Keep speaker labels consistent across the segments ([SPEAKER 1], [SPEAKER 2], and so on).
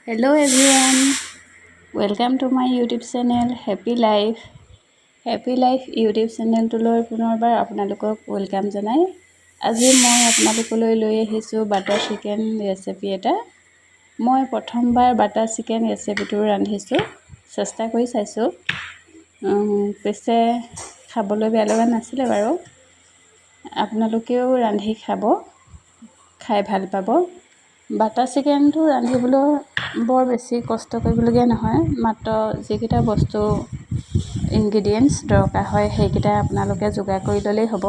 [SPEAKER 1] Hello everyone, welcome to my YouTube channel Happy Life YouTube চেনেলটোলৈ পুনৰবাৰ আপোনালোকক welcome জনাই আজি মই আপোনালোকলৈ লৈ আহিছোঁ বাটাৰ চিকেন ৰেচিপি এটা। মই প্ৰথমবাৰ বাটাৰ চিকেন ৰেচিপিটো ৰান্ধিছোঁ, চেষ্টা কৰি চাইছোঁ, পিছে খাবলৈ বেয়া লগা নাছিলে বাৰু। আপোনালোকেও ৰান্ধি খাব, খাই ভাল পাব। বাটাৰ চিকেনটো ৰান্ধিবলৈ বৰ বেছি কষ্ট কৰিবলগীয়া নহয়, মাত্ৰ যিকেইটা বস্তু ইনগ্ৰিডিয়েণ্টছ দৰকাৰ হয় সেইকেইটা আপোনালোকে যোগাৰ কৰি ল'লেই হ'ব।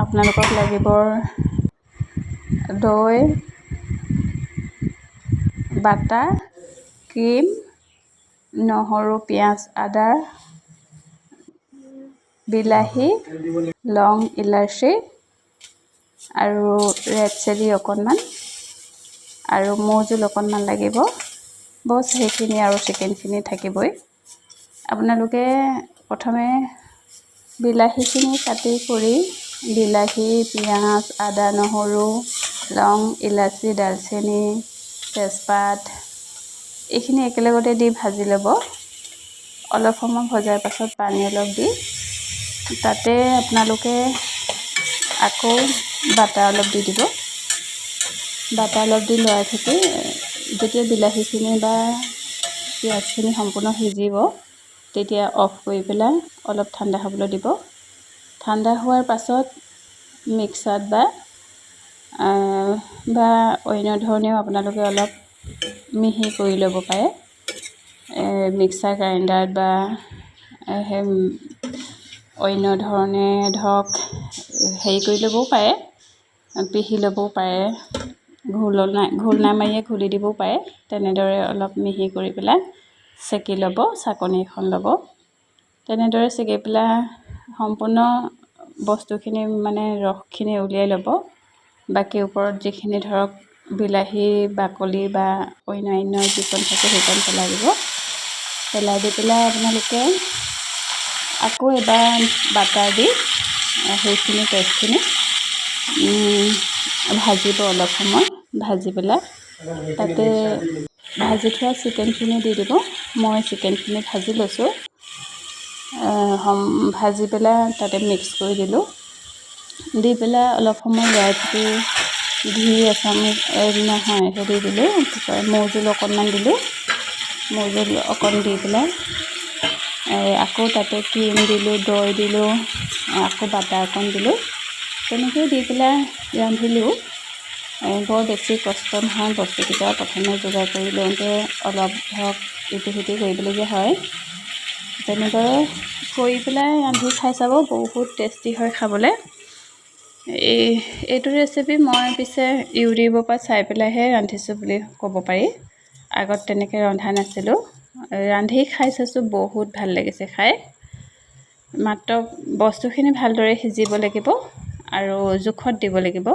[SPEAKER 1] আপোনালোকক লাগিব দৈ, বাটাৰ, ক্ৰীম, নহৰু, পিঁয়াজ, আদা, বিলাহী, লং, ইলাচি আৰু ৰেড চিলি অকণমান আৰু মৌজোল অকণমান লাগিব। বছ সেইখিনি আৰু চিকেনখিনি থাকিবই। আপোনালোকে প্ৰথমে বিলাহীখিনি কাটি কৰি বিলাহী, পিঁয়াজ, আদা, নহৰু, লং, ইলাচি, দালচেনি, তেজপাত এইখিনি একেলগতে দি ভাজি ল'ব। অলপ সময় ভজাৰ পাছত পানী অলপ দি তাতে আপোনালোকে আকৌ বাটাৰ অলপ দি দিব। বাটাৰ অলপ দি লৰাই থাকি যেতিয়া বিলাহীখিনি বা পিঁয়াজখিনি সম্পূৰ্ণ সিজিব তেতিয়া অফ কৰি পেলাই অলপ ঠাণ্ডা হ'বলৈ দিব। ঠাণ্ডা হোৱাৰ পাছত মিক্সাৰত বা অন্য ধৰণেও আপোনালোকে অলপ মিহি কৰি ল'ব পাৰে। মিক্সাৰ গ্ৰাইণ্ডাৰত বা অন্য ধৰণে ধৰক হেৰি কৰি ল'বও পাৰে, পিহি ল'বও পাৰে, ঘূৰণা মাৰিয়ে ঘূলি দিবও পাৰে। তেনেদৰে অলপ মিহি কৰি পেলাই চেকি ল'ব, চাকনি এখন ল'ব। তেনেদৰে চেকি পেলাই সম্পূৰ্ণ বস্তুখিনি মানে ৰসখিনি উলিয়াই ল'ব। বাকী ওপৰত যিখিনি ধৰক বিলাহী বাকলি বা অন্যান্য যিকণ থাকে সেইকণ পেলাই দিব। পেলাই দি পেলাই আপোনালোকে আকৌ এবাৰ বাটাৰ দি সেইখিনি পেষ্টখিনি ভাজিব অলপ সময়। ভাজি পেলাই তাতে ভাজি থোৱা চিকেনখিনি দি দিব। মই চিকেনখিনি ভাজি লৈছোঁ, ভাজি পেলাই তাতে মিক্স কৰি দিলোঁ। দি পেলাই অলপ সময় লৰাই থাকি ঘি এচামুচ নহয় হেৰি দিলোঁ, কি কয় মৌজোল অকণমান দিলোঁ। মৌজোল অকণ দি পেলাই আকৌ তাতে ক্ৰীম দিলোঁ, দৈ দিলোঁ, আকৌ বাটাৰ অকণ দিলোঁ। তেনেকৈ দি পেলাই ৰান্ধিলোঁ। বৰ বেছি কষ্ট নহয়, বস্তুকেইটা প্ৰথমে যোগাৰ কৰি লওঁতে অলপ ধৰক ইটো সিটো কৰিবলগীয়া হয়। তেনেদৰে কৰি পেলাই ৰান্ধি খাই চাব, বহুত টেষ্টি হয় খাবলৈ। এইটো ৰেচিপি মই পিছে ইউটিউবৰ পৰা চাই পেলাইহে ৰান্ধিছোঁ বুলি ক'ব পাৰি। আগত তেনেকৈ ৰন্ধা নাছিলোঁ, ৰান্ধি খাই চাইছোঁ, বহুত ভাল লাগিছে খাই। মাত্ৰ বস্তুখিনি ভালদৰে সিজিব লাগিব আৰু জোখত দিব লাগিব।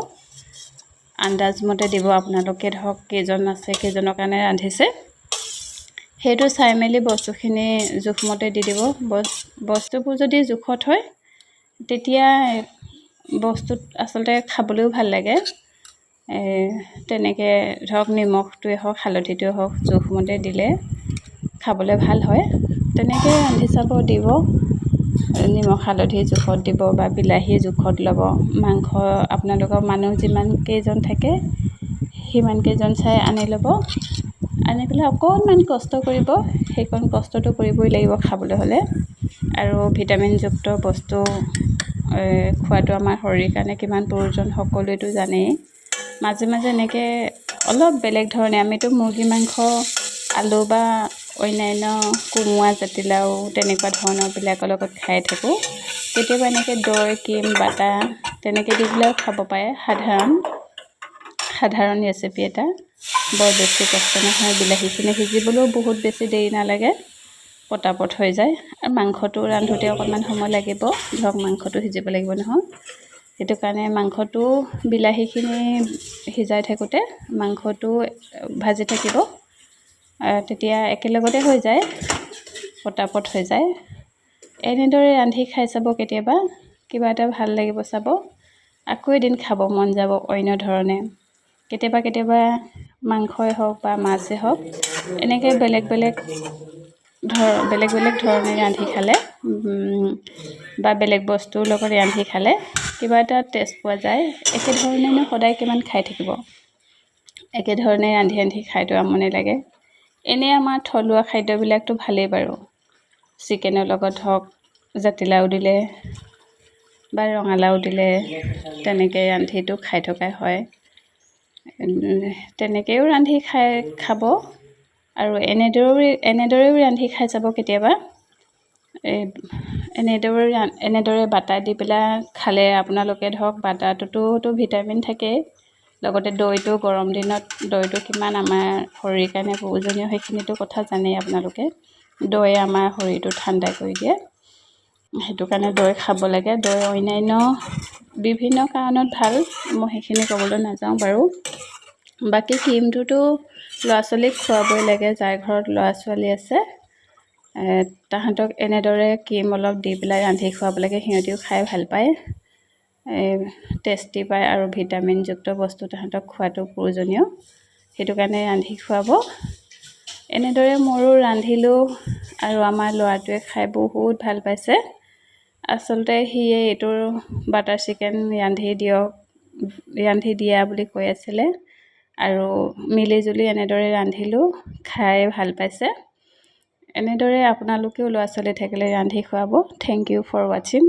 [SPEAKER 1] আন্দাজমতে দিব, আপোনালোকে ধৰক কেইজন আছে, কেইজনৰ কাৰণে ৰান্ধিছে সেইটো চাই মেলি বস্তুখিনি জোখমতে দি দিব। বস্তুবোৰ যদি জোখত হয় তেতিয়া বস্তুত আচলতে খাবলৈও ভাল লাগে। তেনেকৈ ধৰক নিমখটোৱে হওক, হালধিটোৱে হওক জোখমতে দিলে খাবলৈ ভাল হয়। তেনেকৈ ৰান্ধি চাব, দিব নিমখ হালধি জোখত দিব বা বিলাহী জোখত ল'ব। মাংস আপোনালোকৰ মানুহ যিমান কেইজন থাকে সিমান কেইজন চাই আনি ল'ব। আনি পেলাই অকণমান কষ্ট কৰিব, সেইকণ কষ্টটো কৰিবই লাগিব খাবলৈ হ'লে। আৰু ভিটামিনযুক্ত বস্তু খোৱাটো আমাৰ শৰীৰৰ কাৰণে কিমান প্ৰয়োজন সকলোৱেতো জানেই। মাজে মাজে এনেকৈ অলপ বেলেগ ধৰণে, আমিতো মুৰ্গী মাংস আলু বা অন্যান্য কোমোৰা, জাতিলাও তেনেকুৱা ধৰণৰবিলাকৰ লগত খাই থাকোঁ। কেতিয়াবা এনেকৈ দৈ, ক্ৰীম, বাটাৰ তেনেকৈ দি পেলাইও খাব পাৰে। সাধাৰণ ৰেচিপি এটা, বৰ বেছি কষ্ট নহয়। বিলাহীখিনি সিজিবলৈও বহুত বেছি দেৰি নালাগে, পটাপট হৈ যায়। আৰু মাংসটো ৰান্ধোতে অকণমান সময় লাগিব, ধৰক মাংসটো সিজিব লাগিব নহয়। সেইটো কাৰণে মাংসটো বিলাহীখিনি সিজাই থাকোঁতে মাংসটো ভাজি থাকিব, তেতিয়া একেলগতে হৈ যায়, পটাপট হৈ যায়। এনেদৰে ৰান্ধি খাই চাব, কেতিয়াবা কিবা এটা ভাল লাগিব চাব, আকৌ এদিন খাব মন যাব অন্য ধৰণে। কেতিয়াবা মাংসই হওক বা মাছেই হওক এনেকৈ বেলেগ বেলেগ ধৰণে ৰান্ধি খালে বা বেলেগ বস্তুৰ লগত ৰান্ধি খালে কিবা এটা টেষ্ট পোৱা যায়। একেধৰণেনো সদায় কিমান খাই থাকিব, একেধৰণে ৰান্ধি খাইতো আমনি লাগে। এনেই আমাৰ থলুৱা খাদ্যবিলাকতো ভালেই বাৰু। চিকেনৰ লগত হওক জাতিলাও দিলে বা ৰঙালাও দিলে তেনেকৈ ৰান্ধিটো খাই থকা হয়। তেনেকৈও ৰান্ধি খাব আৰু এনেদৰেও ৰান্ধি খাই যাব কেতিয়াবা। এনেদৰে বাটাৰ দি পেলাই খালে আপোনালোকে ধৰক বাটাৰটোতো ভিটামিন থাকেই, লগতে দৈটো গৰম দিনত দৈটো কিমান আমাৰ শৰীৰৰ কাৰণে প্ৰয়োজনীয় সেইখিনিতো কথা জানেই আপোনালোকে। দৈয়ে আমাৰ শৰীৰটো ঠাণ্ডা কৰি দিয়ে, সেইটো কাৰণে দৈ খাব লাগে। দৈ অন্যান্য বিভিন্ন কাৰণত ভাল, মই সেইখিনি ক'বলৈ নাযাওঁ বাৰু। বাকী ক্ৰীমটোতো ল'ৰা ছোৱালীক খোৱাবই লাগে। যাৰ ঘৰত ল'ৰা ছোৱালী আছে তাহাঁতক এনেদৰে ক্ৰীম অলপ দি পেলাই ৰান্ধি খুৱাব লাগে, সিহঁতিও খাই ভাল পায়, টেষ্টি পায় আৰু ভিটামিনযুক্ত বস্তু তাহাঁতক খোৱাটো প্ৰয়োজনীয়, সেইটো কাৰণে ৰান্ধি খুৱাব। এনেদৰে ময়ো ৰান্ধিলোঁ আৰু আমাৰ ল'ৰাটোৱে খাই বহুত ভাল পাইছে। আচলতে সিয়ে এইটো বাটাৰ চিকেন ৰান্ধি দিয়া বুলি কৈ আছিলে আৰু মিলিজুলি এনেদৰে ৰান্ধিলোঁ, খাই ভাল পাইছে। এনেদৰে আপোনালোকেও ল'ৰা ছোৱালী থাকিলে ৰান্ধি খুৱাব। থেংক ইউ ফৰ ৱাচিং।